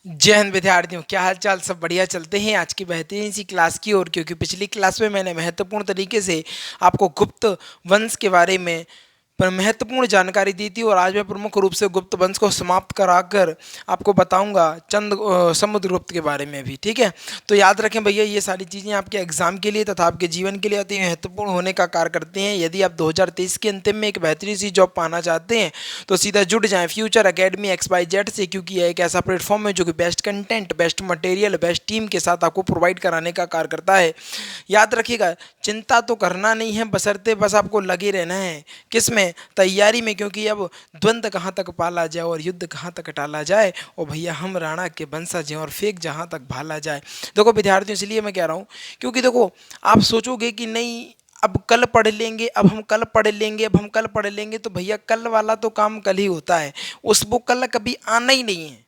जय हिंद विद्यार्थियों, क्या हाल चाल। सब बढ़िया। चलते हैं आज की बेहतरीन सी क्लास की ओर, क्योंकि पिछली क्लास में मैंने महत्वपूर्ण तरीके से आपको गुप्त वंश के बारे में पर महत्वपूर्ण जानकारी दी थी, और आज मैं प्रमुख रूप से गुप्त वंश को समाप्त कराकर आपको बताऊंगा समुद्रगुप्त के बारे में भी। ठीक है, तो याद रखें भैया, ये सारी चीज़ें आपके एग्जाम के लिए तथा आपके जीवन के लिए अति महत्वपूर्ण होने का कार्य करते हैं। यदि आप 2023 के अंतिम में एक बेहतरीन सी जॉब पाना चाहते हैं तो सीधा जुड़ जाएं फ्यूचर एकेडमी XYZ से, क्योंकि यह एक ऐसा प्लेटफॉर्म है जो कि best content, best material, best team के साथ आपको प्रोवाइड कराने का कार्य करता है। याद रखिएगा, चिंता तो करना नहीं है, बशर्ते बस आपको लगे रहना है किस में, तैयारी में। क्योंकि अब द्वंद्व कहाँ तक पाला जाए और युद्ध कहाँ तक टाला जाए, और भैया हम राणा के वंशज हैं और फेंक जहाँ तक भाला जाए। देखो विद्यार्थियों, इसलिए मैं कह रहा हूँ क्योंकि देखो, आप सोचोगे कि नहीं अब कल पढ़ लेंगे, अब हम कल पढ़ लेंगे, अब हम कल पढ़ लेंगे, तो भैया कल वाला तो काम कल ही होता है, उस वो कल कभी आना ही नहीं है।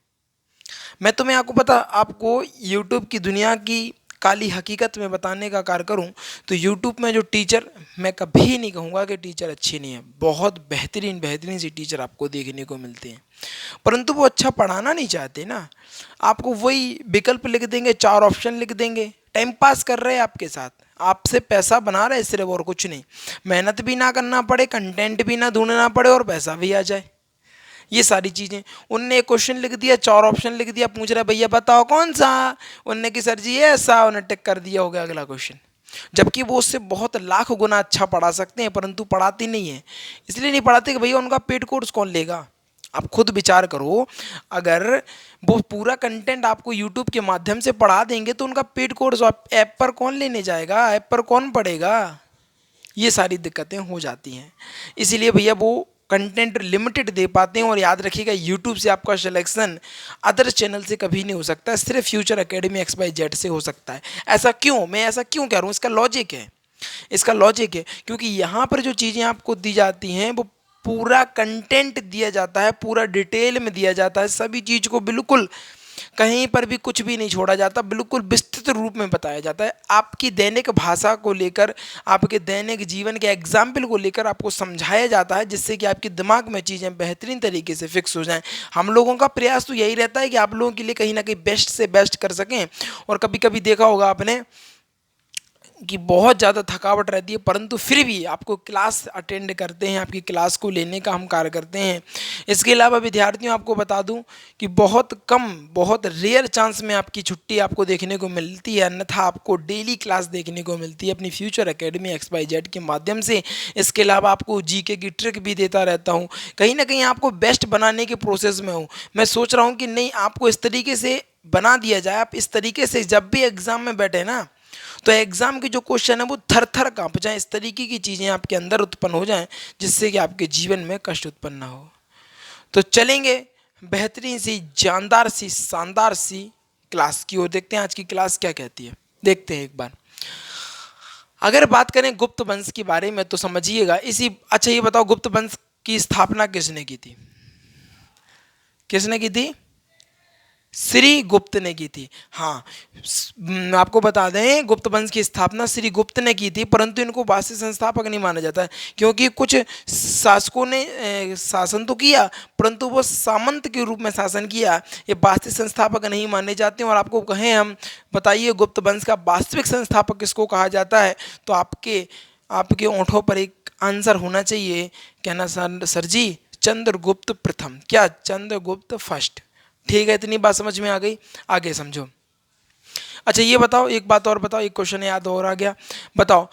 मैं तुम्हें आपको यूट्यूब की दुनिया की काली हकीकत में बताने का कार्य करूं, तो यूट्यूब में जो टीचर, मैं कभी नहीं कहूँगा कि टीचर अच्छे नहीं है, बहुत बेहतरीन बेहतरीन सी टीचर आपको देखने को मिलते हैं, परंतु वो अच्छा पढ़ाना नहीं चाहते ना। आपको वही विकल्प लिख देंगे, चार ऑप्शन लिख देंगे, टाइम पास कर रहे हैं आपके साथ, आपसे पैसा बना रहे हैं सिर्फ, और कुछ नहीं। मेहनत भी ना करना पड़े, कंटेंट भी ना ढूंढना पड़े, और पैसा भी आ जाए। ये सारी चीज़ें, उनने एक क्वेश्चन लिख दिया, चार ऑप्शन लिख दिया, पूछ रहा भैया बताओ कौन सा, उनने कि सर जी ये ऐसा, उन्हें टिक कर दिया, हो गया अगला क्वेश्चन। जबकि वो उससे बहुत लाख गुना अच्छा पढ़ा सकते हैं, परंतु पढ़ाते नहीं है। इसलिए नहीं पढ़ाते कि भैया उनका पेड कोर्स कौन लेगा। आप खुद विचार करो, अगर वो पूरा कंटेंट आपको यूट्यूब के माध्यम से पढ़ा देंगे तो उनका पेड कोर्स ऐप पर कौन लेने जाएगा, ऐप पर कौन पढ़ेगा। ये सारी दिक्कतें हो जाती हैं, इसीलिए भैया वो कंटेंट लिमिटेड दे पाते हैं। और याद रखिएगा, यूट्यूब से आपका सिलेक्शन अदर चैनल से कभी नहीं हो सकता, सिर्फ फ्यूचर एकेडमी XYZ से हो सकता है। ऐसा क्यों, मैं ऐसा क्यों कह रहा हूँ, इसका लॉजिक है। इसका लॉजिक है क्योंकि यहाँ पर जो चीज़ें आपको दी जाती हैं वो पूरा कंटेंट दिया जाता है, पूरा डिटेल में दिया जाता है, सभी चीज़ को बिल्कुल कहीं पर भी कुछ भी नहीं छोड़ा जाता, बिल्कुल विस्तृत रूप में बताया जाता है। आपकी दैनिक भाषा को लेकर, आपके दैनिक जीवन के एग्जाम्पल को लेकर आपको समझाया जाता है, जिससे कि आपके दिमाग में चीज़ें बेहतरीन तरीके से फिक्स हो जाएं। हम लोगों का प्रयास तो यही रहता है कि आप लोगों के लिए कहीं ना कहीं बेस्ट से बेस्ट कर सकें। और कभी कभी देखा होगा आपने कि बहुत ज़्यादा थकावट रहती है, परंतु फिर भी आपको क्लास अटेंड करते हैं, आपकी क्लास को लेने का हम कार्य करते हैं। इसके अलावा विद्यार्थियों, आपको बता दूं कि बहुत कम, बहुत रेयर चांस में आपकी छुट्टी आपको देखने को मिलती है, अन्यथा आपको डेली क्लास देखने को मिलती है अपनी फ्यूचर एकेडमी XYZ के माध्यम से। इसके अलावा आपको जीके की ट्रिक भी देता रहता हूँ, कहीं ना कहीं आपको बेस्ट बनाने के प्रोसेस में हूँ। मैं सोच रहा हूँ कि नहीं, आपको इस तरीके से बना दिया जाए, आप इस तरीके से जब भी एग्ज़ाम में बैठे ना, तो एग्जाम के जो क्वेश्चन है वो थर थर कांप जाएं, इस तरीके की चीज़ें आपके अंदर उत्पन्न हो जाएं, जिससे कि आपके जीवन में कष्ट उत्पन्न ना हो। तो चलेंगे बेहतरीन सी, जानदार सी, शानदार सी क्लास की ओर, देखते हैं आज की क्लास क्या कहती है। देखते हैं एक बार। अगर बात करें गुप्त वंश के बारे में तो समझिएगा इसी। अच्छा ये बताओ, गुप्त वंश की स्थापना किसने की थी, किसने की थी? श्री गुप्त ने की थी। हाँ, आपको बता दें, गुप्त वंश की स्थापना श्री गुप्त ने की थी, परंतु इनको वास्तविक संस्थापक नहीं माना जाता है, क्योंकि कुछ शासकों ने शासन तो किया, परंतु वो सामंत के रूप में शासन किया, ये वास्तविक संस्थापक नहीं माने जाते। और आपको कहें हम, बताइए गुप्त वंश का वास्तविक संस्थापक किसको कहा जाता है, तो आपके आपके ओंठों पर एक आंसर होना चाहिए, कहना सर जी चंद्रगुप्त प्रथम, क्या चंद्रगुप्त फर्स्ट। ठीक है, इतनी बात समझ में आ गई, आगे समझो। अच्छा ये बताओ, एक बात और बताओ, एक क्वेश्चन याद और आ गया। बताओ,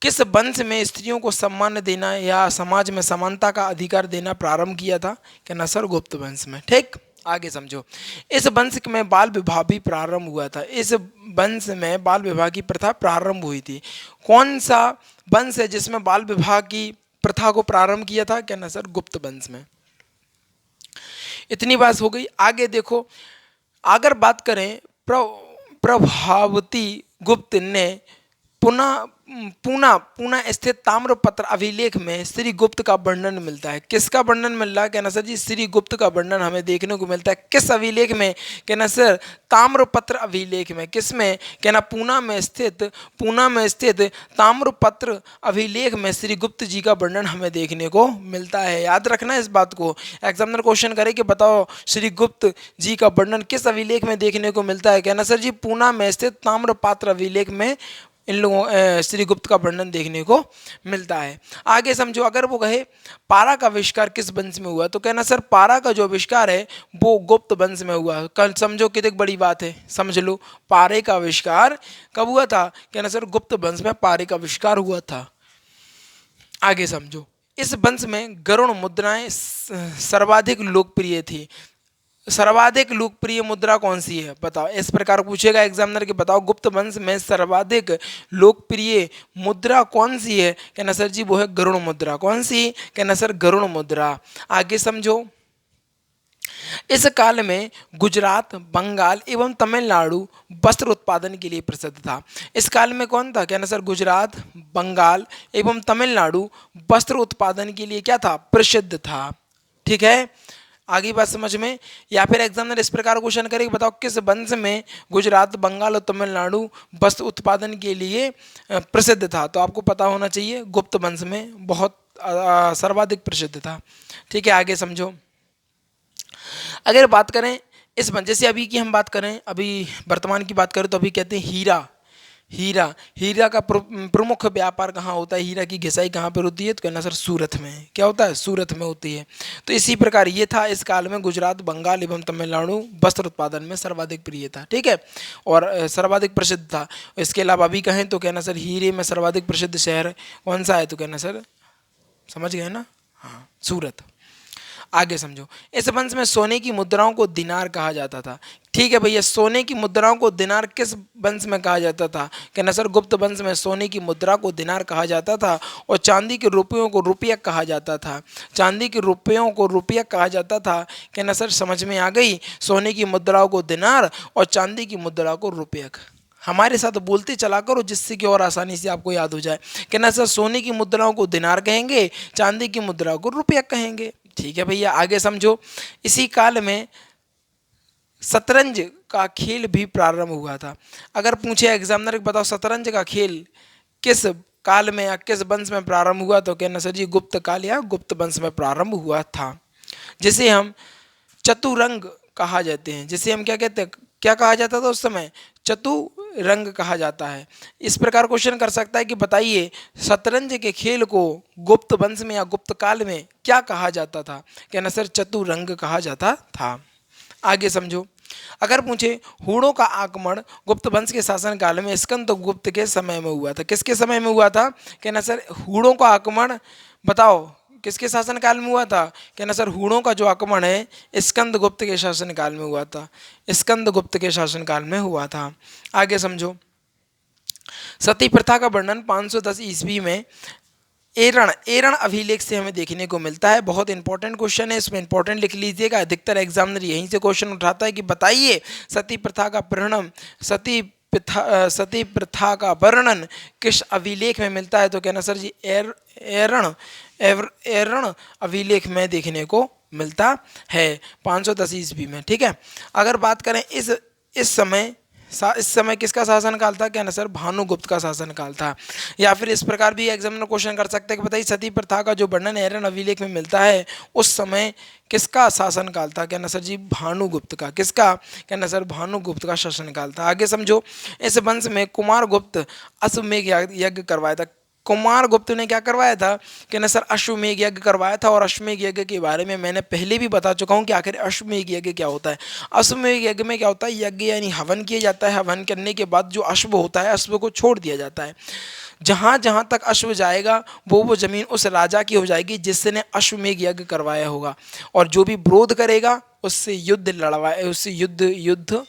किस वंश में स्त्रियों को सम्मान देना या समाज में समानता का अधिकार देना प्रारंभ किया था? कहना सर गुप्त वंश में। ठीक, आगे समझो। इस वंश में बाल विवाह भी प्रारंभ हुआ था, इस वंश में बाल विवाह की प्रथा प्रारंभ हुई थी। कौन सा वंश है जिसमें बाल विवाह की प्रथा को प्रारंभ किया था? कहना सर गुप्त वंश में। इतनी बात हो गई, आगे देखो। अगर बात करें प्रभावती गुप्त ने पुनः पूना पूना स्थित ताम्रपत्र अभिलेख में श्री गुप्त का वर्णन मिलता है। किसका वर्णन मिल रहा है? कहना सर जी श्री गुप्त का वर्णन हमें देखने को मिलता है। किस अभिलेख में? कहना सर ताम्रपत्र अभिलेख में। किस में? कहना पूना में स्थित ताम्रपत्र अभिलेख में श्री गुप्त जी का वर्णन हमें देखने को मिलता है। याद रखना इस बात को। एग्जामिनर क्वेश्चन करे कि बताओ श्री गुप्त जी का वर्णन किस अभिलेख में देखने को मिलता है? कहना सर जी पूना में स्थित ताम्रपत्र अभिलेख में इन लोगों श्री गुप्त का वर्णन देखने को मिलता है। आगे समझो, अगर वो कहे पारा का आविष्कार किस वंश में हुआ, तो कहना सर पारा का जो आविष्कार है वो गुप्त वंश में हुआ। कल समझो कितनी बड़ी बात है, समझ लो। पारे का आविष्कार कब हुआ था? कहना सर गुप्त वंश में पारे का आविष्कार हुआ था। आगे समझो, इस वंश में गरुड़ मुद्राएं सर्वाधिक लोकप्रिय थी। सर्वाधिक लोकप्रिय मुद्रा कौन सी है बताओ? इस प्रकार पूछेगा एग्जामिनर कि बताओ गुप्त वंश में सर्वाधिक लोकप्रिय मुद्रा कौन सी है? कहना सर जी वो है गरुड़ मुद्रा। कौन सी? कहना सर गरुड़ मुद्रा। आगे समझो, इस काल में गुजरात, बंगाल एवं तमिलनाडु वस्त्र उत्पादन के लिए प्रसिद्ध था। इस काल में कौन था? कहना सर गुजरात, बंगाल एवं तमिलनाडु वस्त्र उत्पादन के लिए क्या था? प्रसिद्ध था। ठीक है, आगे बात समझ में। या फिर एग्जामिनर इस प्रकार क्वेश्चन करेगा बताओ किस वंश में गुजरात, बंगाल और तमिलनाडु वस्त्र उत्पादन के लिए प्रसिद्ध था? तो आपको पता होना चाहिए गुप्त वंश में बहुत सर्वाधिक प्रसिद्ध था। ठीक है, आगे समझो। अगर बात करें इस वंश, जैसे अभी की हम बात करें, अभी वर्तमान की बात करें तो अभी कहते हैं हीरा का प्रमुख व्यापार कहाँ होता है? हीरा की घिसाई कहाँ पर होती है? तो कहना सर सूरत में। क्या होता है? सूरत में होती है। तो इसी प्रकार ये था इस काल में गुजरात, बंगाल एवं तमिलनाडु वस्त्र उत्पादन में सर्वाधिक प्रिय था। ठीक है, और सर्वाधिक प्रसिद्ध था। इसके अलावा अभी कहें तो कहना सर हीरे में सर्वाधिक प्रसिद्ध शहर कौन सा है? तो कहना सर समझ गए ना? हाँ, सूरत। आगे समझो, इस वंश में सोने की मुद्राओं को दिनार कहा जाता था। ठीक है भैया, सोने की मुद्राओं को दिनार किस वंश में कहा जाता था? कहना सर गुप्त वंश में सोने की मुद्रा को दिनार कहा जाता था और चांदी के रुपयों को रुपया कहा जाता था। चांदी के रुपयों को रुपया कहा जाता था। कहना सर समझ में आ गई? सोने की मुद्राओं को दिनार और चांदी की मुद्रा को रुपया। हमारे साथ बोलते चला करो जिससे कि और आसानी से आपको याद हो जाए। कहना सर सोने की मुद्राओं को दिनार कहेंगे, चांदी की मुद्राओं को रुपया कहेंगे। ठीक है भैया, आगे समझो। इसी काल में शतरंज का खेल भी प्रारंभ हुआ था। अगर पूछे एग्जामिनर बताओ शतरंज का खेल किस काल में या किस वंश में प्रारंभ हुआ, तो कहना सर जी गुप्त काल या गुप्त वंश में प्रारंभ हुआ था। जिसे हम चतुरंग कहा जाते हैं, जिसे हम क्या कहते हैं, क्या कहा जाता था उस समय? चतुरंग कहा जाता है। इस प्रकार क्वेश्चन कर सकता है कि बताइए शतरंज के खेल को गुप्त वंश में या गुप्त काल में क्या कहा जाता था? कहना सर चतुरंग कहा जाता था। आगे समझो, अगर पूछे हूणों का आक्रमण गुप्त वंश के शासन काल में स्कंदगुप्त के समय में हुआ था। किसके समय में हुआ था? कहना सर हूणों का आक्रमण बताओ किसके शासन काल में हुआ था? कहना सर हूणों का जो आक्रमण है स्कंदगुप्त के शासन काल में हुआ था। स्कंदगुप्त के शासन काल में हुआ था। आगे समझो, सती प्रथा का वर्णन 510 ईस्वी में एरण अभिलेख से हमें देखने को मिलता है। बहुत इंपॉर्टेंट क्वेश्चन है, इसमें इंपॉर्टेंट लिख लीजिएगा। अधिकतर एग्जामिनर यहीं से क्वेश्चन उठाता है कि बताइए सती प्रथा का परिणाम सती प्रथा का वर्णन किस अभिलेख में मिलता है? तो कहना सर जी एरण अभिलेख में देखने को मिलता है 510 ईस्वी में। ठीक है, अगर बात करें इस समय किसका शासनकाल था? कहना सर भानुगुप्त का शासनकाल था। या फिर इस प्रकार भी एग्जामिनर क्वेश्चन कर सकते हैं कि बताइए सती प्रथा का जो वर्णन एरण अभिलेख में मिलता है उस समय किसका शासनकाल था? कहना सर जी भानुगुप्त का। किसका? कहना सर भानुगुप्त का शासनकाल था। आगे समझो, इस वंश में कुमारगुप्त अश्वमेध यज्ञ करवाया था। कुमारगुप्त ने क्या करवाया था? कहना सर अश्वमेध यज्ञ करवाया था। और अश्वमेध यज्ञ के बारे में मैंने पहले भी बता चुका हूँ कि आखिर अश्वमेध यज्ञ क्या होता है। अश्वमेध यज्ञ में क्या होता है? यज्ञ यानी हवन किया जाता है। हवन करने के बाद जो अश्व होता है अश्व को छोड़ दिया जाता है। जहाँ जहाँ तक अश्व जाएगा वो ज़मीन उस राजा की हो जाएगी जिसने अश्वमेध यज्ञ करवाया होगा। और जो भी विरोध करेगा उससे उससे युद्ध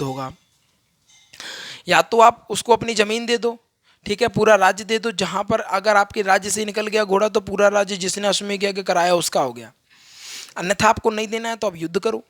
होगा। या तो आप उसको अपनी ज़मीन दे दो, ठीक है, पूरा राज्य दे दो। जहाँ पर अगर आपके राज्य से निकल गया घोड़ा तो पूरा राज्य जिसने अश्वमेध यज्ञ कराया उसका हो गया। अन्यथा आपको नहीं देना है तो आप युद्ध करो।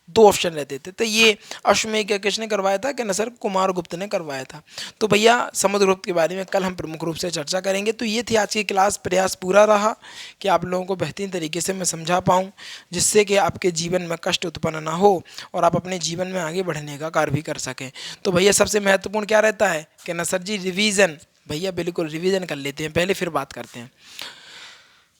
दो ऑप्शन रहते थे। तो ये अश्वमेध यज्ञ किसने करवाया था? कि नसर कुमार गुप्त ने करवाया था। तो भैया समुद्रगुप्त के बारे में कल हम प्रमुख रूप से चर्चा करेंगे। तो ये थी आज की क्लास। प्रयास पूरा रहा कि आप लोगों को बेहतरीन तरीके से मैं समझा पाऊँ, जिससे कि आपके जीवन में कष्ट उत्पन्न ना हो और आप अपने जीवन में आगे बढ़ने का कार्य भी कर सकें। तो भैया सबसे महत्वपूर्ण क्या रहता है? कि नसर जी रिवीजन। भैया बिल्कुल रिवीजन कर लेते हैं पहले, फिर बात करते हैं।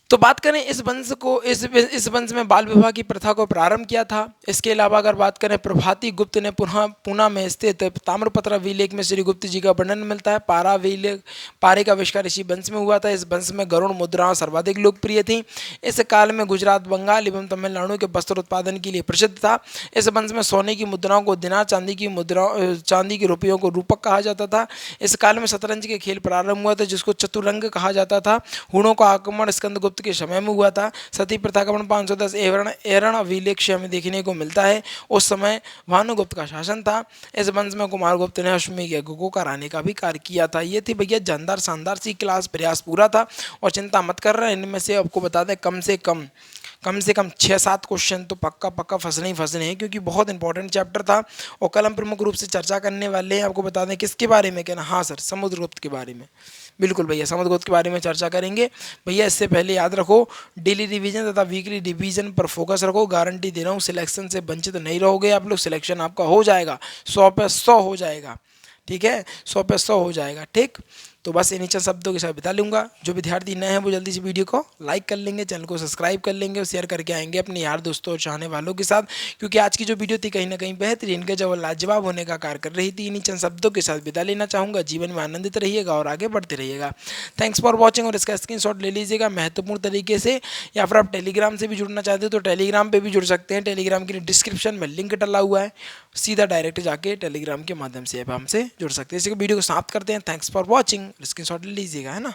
तो बात करें इस वंश को, इस वंश में बाल विवाह की प्रथा को प्रारंभ किया था। इसके अलावा अगर बात करें प्रभाती गुप्त ने पूना में स्थित ताम्रपत्र अभिलेख में श्री गुप्त जी का वर्णन मिलता है। पारे का आविष्कार इसी वंश में हुआ था। इस वंश में गरुड़ मुद्राएं सर्वाधिक लोकप्रिय थी। इस काल में गुजरात, बंगाल एवं तमिलनाडु के वस्त्र उत्पादन के लिए प्रसिद्ध था। इस वंश में सोने की मुद्राओं को दिनार, चांदी की रुपयों को रूपक कहा जाता था। इस काल में शतरंज के खेल प्रारंभ हुआ था, जिसको चतुरंग कहा जाता था। हूणों का आक्रमण स्कंदगुप्त के समय में हुआ था। सती प्रथा का 510 एरण अभिलेख में देखने को मिलता है। उस समय भानुगुप्त का शासन था। इस वंश में कुमारगुप्त ने अश्वमेध यज्ञ को कराने का भी कार्य किया था। ये थी भैया जानदार शानदार सी क्लास। प्रयास पूरा था और चिंता मत कर रहे हैं, इनमें से आपको बता दें कम से कम 6-7 क्वेश्चन तो पक्का फंसने ही फंसने हैं, क्योंकि बहुत इंपॉर्टेंट चैप्टर था। और कल हम प्रमुख रूप से चर्चा करने वाले हैं। आपको बता दें किसके बारे में? कहना हाँ सर, समुद्रगुप्त के बारे में। बिल्कुल भैया, समुद्रगुप्त के बारे में चर्चा करेंगे। भैया इससे पहले याद रखो, डेली रिवीजन तथा वीकली रिवीजन पर फोकस रखो। गारंटी दे रहा हूँ सिलेक्शन से वंचित नहीं रहोगे आप लोग। सिलेक्शन आपका हो जाएगा, 100 पे 100 हो जाएगा। ठीक है, 100 पे 100 हो जाएगा। ठीक, तो बस इन चंद शब्दों के साथ बिता लूँगा। जो विद्यार्थी नए हैं वो जल्दी से वीडियो को लाइक कर लेंगे, चैनल को सब्सक्राइब कर लेंगे और शेयर करके आएंगे अपने यार दोस्तों और चाहने वालों के साथ, क्योंकि आज की जो वीडियो थी कहीं ना कहीं बेहतरीन के जब लाजवाब होने का कार्य कर रही थी। इन्हीं चंद शब्दों के साथ बिता लेना चाहूँगा। जीवन में आनंदित रहिएगा और आगे बढ़ते रहिएगा। Thanks for watching. और इसका स्क्रीनशॉट ले लीजिएगा महत्वपूर्ण तरीके से, या फिर आप टेलीग्राम से भी जुड़ना चाहते हो तो टेलीग्राम पे भी जुड़ सकते हैं। टेलीग्राम के लिए डिस्क्रिप्शन में लिंक डला हुआ है, सीधा डायरेक्ट जाके टेलीग्राम के माध्यम से आप हमसे जुड़ सकते हैं। इसी वीडियो को समाप्त करते हैं। Thanks for watching. स्क्रीनशॉट ले लीजिएगा, है ना।